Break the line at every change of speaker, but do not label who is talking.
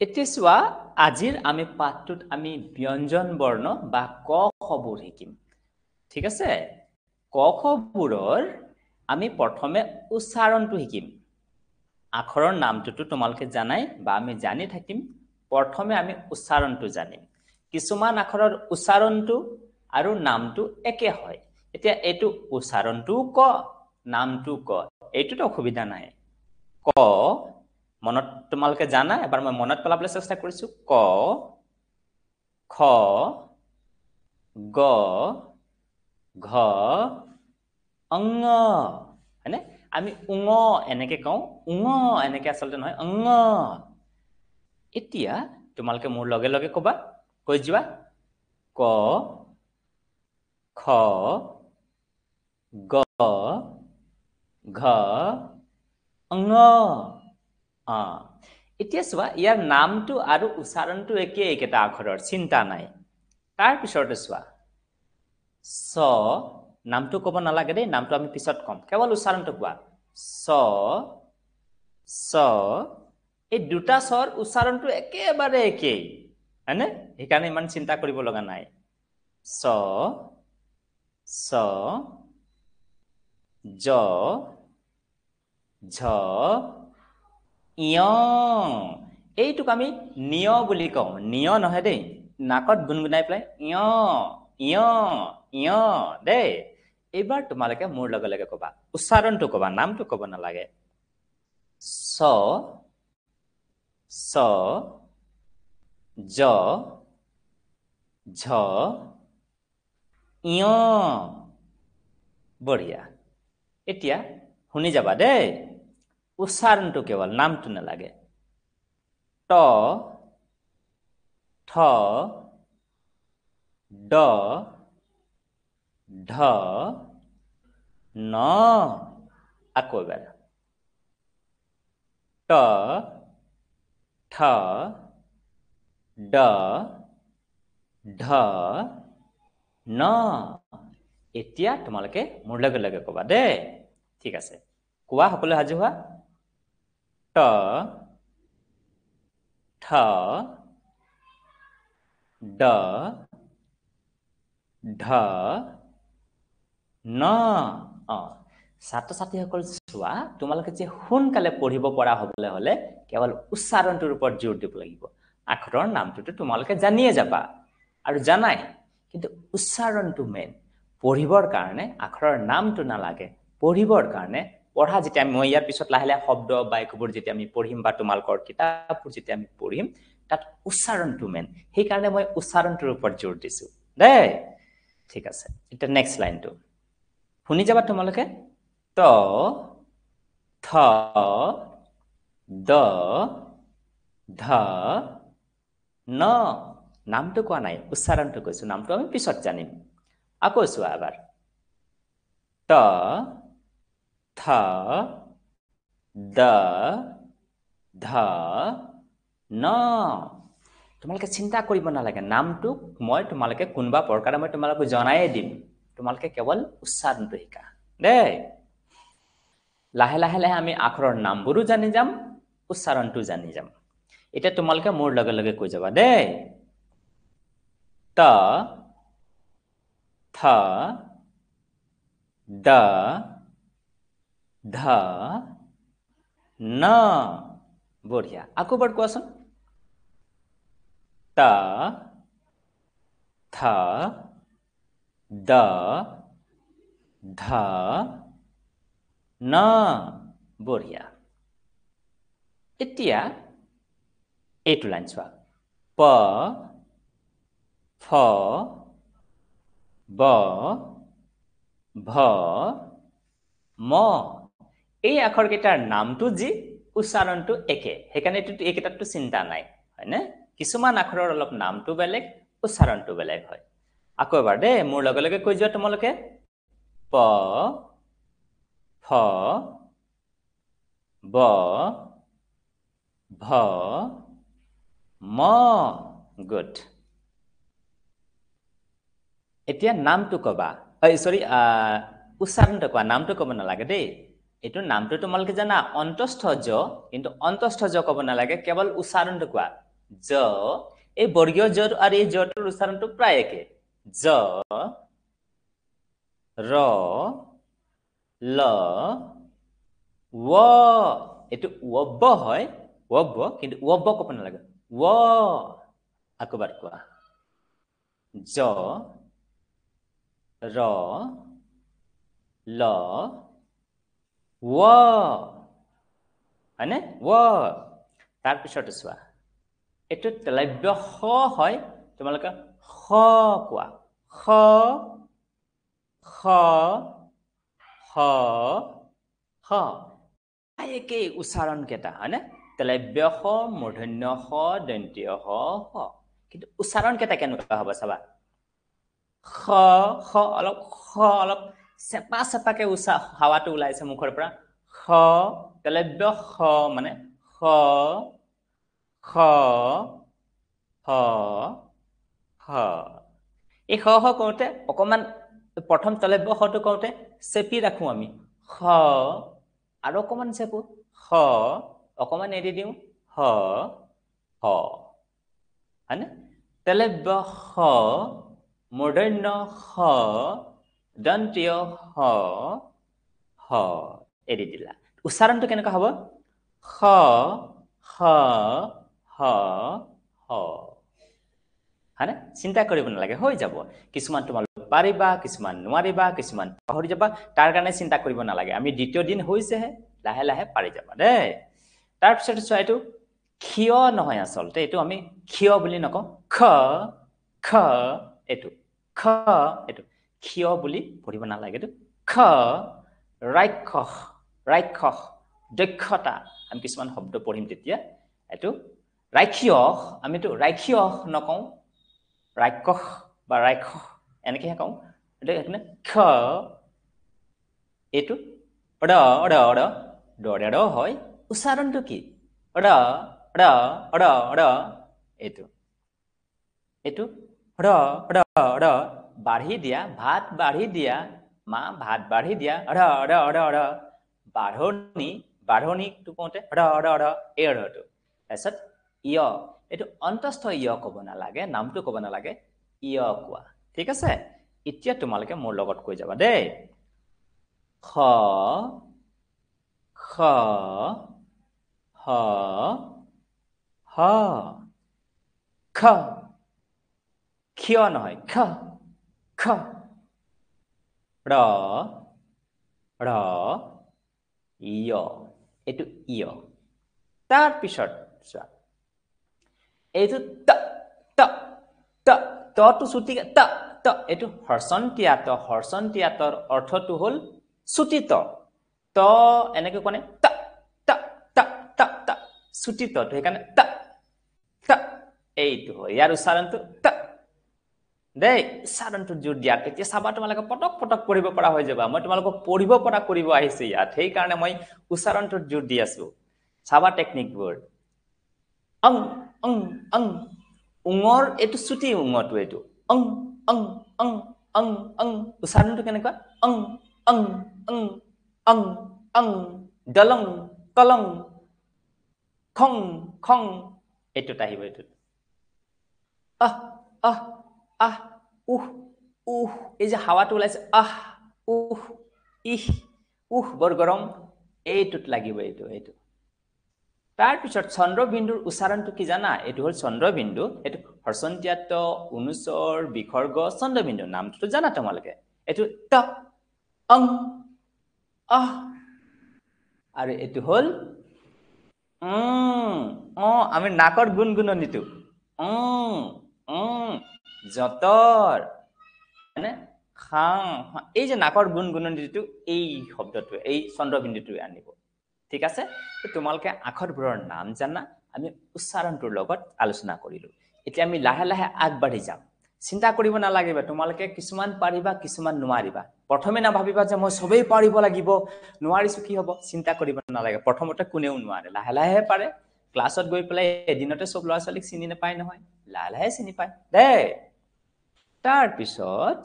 এতিয়া চোৱা আজিৰ আমি পাঠটোত আমি ব্যঞ্জন বৰ্ণ বা ক খবোৰ শিকিম ঠিক আছে ক খবোৰৰ আমি প্ৰথমে উচ্চাৰণটো শিকিম আখৰৰ নামটোতো তোমালোকে জানাই বা আমি জানি থাকিম প্ৰথমে আমি উচ্চাৰণটো জানিম কিছুমান আখৰৰ উচ্চাৰণটো আৰু নামটো একে হয় এতিয়া এইটো উচ্চাৰণটো ক নামটো ক এইটোতো অসুবিধা নাই ক মনত তোমালোকে জানা এবাৰ মই মনত পেলাবলৈ চেষ্টা কৰিছো ক খ গ ঘ অঙ হয়নে আমি উঙ এনেকে কওঁ উঙ এনেকে আচলতে নহয় অঙ এতিয়া তোমালোকে মোৰ লগে লগে কবা কৈ যোৱা ক খ গ ঘ অঙ এতিয়া চোৱা ইয়াৰ নামটো আৰু উচ্চাৰণটো একেই একেটা আখৰৰ চিন্তা নাই তাৰ পিছতে চোৱা চ নামটো ক'ব নালাগে দেই নামটো আমি পিছত কম কেৱল উচ্চাৰণটো কোৱা চ চ এই দুটা স্বৰ উচ্চাৰণটো একেবাৰে একেই হয়নে সেইকাৰণে ইমান চিন্তা কৰিব লগা নাই চ চ জ ঝ ইয় এইটোক আমি নিয় বুলি কওঁ নিয় নহয় দেই নাকত গুণগুণাই পেলাই ইয় ইয় ইয় দেই এইবাৰ তোমালোকে মোৰ লগে লগে কবা উচ্চাৰণটো কবা নামটো কব নালাগে চ ছ জ ঝ ইয় বঢ়িয়া এতিয়া শুনি যাবা দেই উচ্চাৰণটো কেৱল নামটো নালাগে ট ঠ ড ঢ ন আকৌ এবাৰ ট ঠ ড ঢ ন এতিয়া তোমালোকে মোৰ লগে লগে কবা দেই ঠিক আছে কোৱা সকলো সাজু হোৱা ট ঠ ড ঢ ন ছাত্ৰ ছাত্ৰীসকল চোৱা তোমালোকে যে সোনকালে পঢ়িব পৰা হ'বলৈ হলে কেৱল উচ্চাৰণটোৰ ওপৰত জোৰ দিব লাগিব আখৰৰ নামটোতো তোমালোকে জানিয়ে যাবা আৰু জানাই কিন্তু উচ্চাৰণটো মেইন পঢ়িবৰ কাৰণে আখৰৰ নামটো নালাগে পঢ়িবৰ কাৰণে পঢ়া যেতিয়া মই ইয়াৰ পিছত লাহে লাহে শব্দ বাক্যবোৰ যেতিয়া আমি পঢ়িম বা তোমালোকৰ কিতাপবোৰ যেতিয়া আমি পঢ়িম তাত উচ্চাৰণটো মেইন সেইকাৰণে মই উচ্চাৰণটোৰ ওপৰত জোৰ দিছো দেই ঠিক আছে এটা নেক্সট লাইনটো শুনি যাবা তোমালোকে ত থ দ ধ ন নামটো কোৱা নাই উচ্চাৰণটো কৈছো নামটো আমি পিছত জানিম আকৌ চোৱা এবাৰ ত থ দ ধ ন তোমালোকে চিন্তা কৰিব নালাগে নামটোক মই তোমালোকে কোনবা প্ৰকাৰে মই তোমালোকক জনায়ে দিম তোমালোকে কেৱল উচ্চাৰণটো শিকা দেই লাহে লাহে লাহে আমি আখৰৰ নামবোৰো জানি যাম উচ্চাৰণটো জানি যাম এটা তোমালোকে মোৰ লগে লগে কৈ যাবা দেই ত থ দ ধ ন বঢ়িয়া আকৌ এবাৰ কোৱাচোন ত থ দ ধ ন বঢ়িয়া এতিয়া এইটো লাইন চোৱা প ফ ব ভ ম এই আখৰকেইটাৰ নামটো যি উচ্চাৰণটো একে সেইকাৰণে এইকেইটাতটো চিন্তা নাই হয়নে কিছুমান আখৰৰ অলপ নামটো বেলেগ উচ্চাৰণটো বেলেগ হয় আকৌ এবাৰ দেই মোৰ লগে লগে কৈ যোৱা তোমালোকে প ফ ব ভ ম গুড এতিয়া নামটো কবা সৰি উচ্চাৰণটো কোৱা নামটো কব নালাগে দেই এইটো নামটো তোমালোকে জানা অন্তস্থ জ কিন্তু অন্তস্থ জ কব নালাগে কেৱল উচ্চাৰণটো কোৱা জ এই বৰ্গীয় জ আৰু এই জটোৰ উচ্চাৰণটো প্ৰায় একে জ ৰ ল ৱ এটো ৱব হয় ৱব কিন্তু ৱব ক'ব নালাগে ৱ আকবাৰ কোৱা জ ৰ ল ৱ হয়নে ৱ তাৰ পিছতে চোৱা এটো তেলব্য খ হয় তোমালোকে খ কোৱা খ খ হ হ একেই উচ্চাৰণ কেইটা হয়নে তেলব্য খ মূৰ্ধন্য খ দন্তীয় খ হ কিন্তু উচ্চাৰণ কেইটা কেনেকুৱা হ'ব চাবা খ খ অলপ চেপা চেপাকে হাৱাটো ওলাইছে মুখৰ পৰা খ তেলব্য খ মানে খ খ হ হ এই খ খ কওঁতে অকমান প্ৰথম তেলব্য খটো কওঁতে চেপি ৰাখো আমি খ আৰু অকমান চেপো খ অকমান এৰি দিওঁ হ হ হয়নে তেলব্য খ মূৰ্ধন্য খ দন্তীয় হ হ এৰি দিলা উচ্চাৰণটো কেনেকুৱা হ'ব খ খ হ হ হয়নে চিন্তা কৰিব নালাগে হৈ যাব কিছুমান তোমালোক পাৰিবা কিছুমান নোৱাৰিবা কিছুমান পাহৰি যাবা তাৰ কাৰণে চিন্তা কৰিব নালাগে আমি দ্বিতীয় দিন হৈছেহে লাহে লাহে পাৰি যাবা দেই তাৰ পিছত চোৱা এইটো ক্ষিয় নহয় আচলতে এইটো আমি ক্ষিয় বুলি নকওঁ খ খ এইটো খ এইটো ক্ষিয় বুলি পঢ়িব নালাগে এইটো খ ৰাক্ষস ৰাক্ষস দক্ষতা আমি কিছুমান শব্দ পঢ়িম তেতিয়া এইটো ৰাক্ষস আমিতো ৰাক্ষস নকওঁ ৰাক্ষস বা ৰাক্ষস এনেকৈ কওঁ এইটো খ এইটো ড ড ড ড ড হয় উচ্চাৰণটো কি ড ড ড ড এইটো এইটো ড ড ড বাঢ়ি দিয়া ভাত বাঢ়ি দিয়া মা ভাত বাঢ়ি দিয়া ড ড ড ড বাঢ়নি বাঢ়নিটো কওঁতে ড ড ড এই ঢটো তাৰপিছত ইয় এইটো অন্তস্থ ইয় ক'ব নালাগে নামটো ক'ব নালাগে ইয় কোৱা ঠিক আছে এতিয়া তোমালোকে মোৰ লগত কৈ যাবা দেই খ খ হ হ খ ক্ষিয় নহয় খ খ ৰ ৰ ইয় এইটো ইয় তাৰ পিছত চোৱা এইটো ত ত ত তটো ছুটি ত ত এইটো হৰ্ষন্তিয়াতৰ অৰ্থটো হ'ল ছুটি ত এনেকৈ কোনে ত ত ত ত ত ছুটি ত সেইকাৰণে ত ত এইটো হয় ইয়াৰ উচ্চাৰণটো ত দেই উচ্চাৰণটো জোৰ দিয়া তেতিয়া চাবা তোমালোকে পটক পটক পঢ়িব পৰা হৈ যাবা মই তোমালোকক পঢ়িব পৰা কৰিব আহিছো ইয়াত সেইকাৰণে মই উচ্চাৰণটোত জোৰ দি আছো চাবা টেকনিকবোৰ অং অং অং উঙৰ এইটো ছুটি উঙটো এইটো অং অং অং অং অং উচ্চাৰণটো কেনেকুৱা অং অং অং অং অং দলং কলং খং খং এইটোত আহিব এইটোত আহ আহ আহ উহ উহ এই যে হাৱাটো ওলাইছে আহ উহ ইহ উহ বৰ গৰম এইটোত লাগিব এইটো এইটো তাৰ পিছত চন্দ্ৰবিন্দুৰ উচ্চাৰণটো কি জানা এইটো হ'ল চন্দ্ৰবিন্দু এইটো হৰ্ষন্ত্যাত অনুস্বৰ বিসৰ্গ চন্দ্ৰবিন্দু নামটো জানা তোমালোকে এইটো ত অং আহ আৰু এইটো হ'ল আমি নাকৰ গুণগুণনিটো যতৰ মানে খাং এই যে নাকৰ গুণগুণনিটো এই শব্দটো এই চন্দ্ৰবিন্দুটোৱে আনিব ঠিক আছে তোমালোকে আখৰবোৰৰ নাম জানা আমি উচ্চাৰণটোৰ লগত আলোচনা কৰিলো এতিয়া আমি লাহে লাহে আগবাঢ়ি যাম চিন্তা কৰিব নালাগিবা তোমালোকে কিছুমান পাৰিবা কিছুমান নোৱাৰিবা প্ৰথমে নাভাবিবা যে মই সবেই পাৰিব লাগিব নোৱাৰিছো কি হ'ব চিন্তা কৰিব নালাগে প্ৰথমতে কোনেও নোৱাৰে লাহে লাহে পাৰে ক্লাছত গৈ পেলাই এদিনতে সব ল'ৰা ছোৱালীক চিনি নাপায় নহয় লাহে লাহে চিনি পায় দেই তাৰ পিছত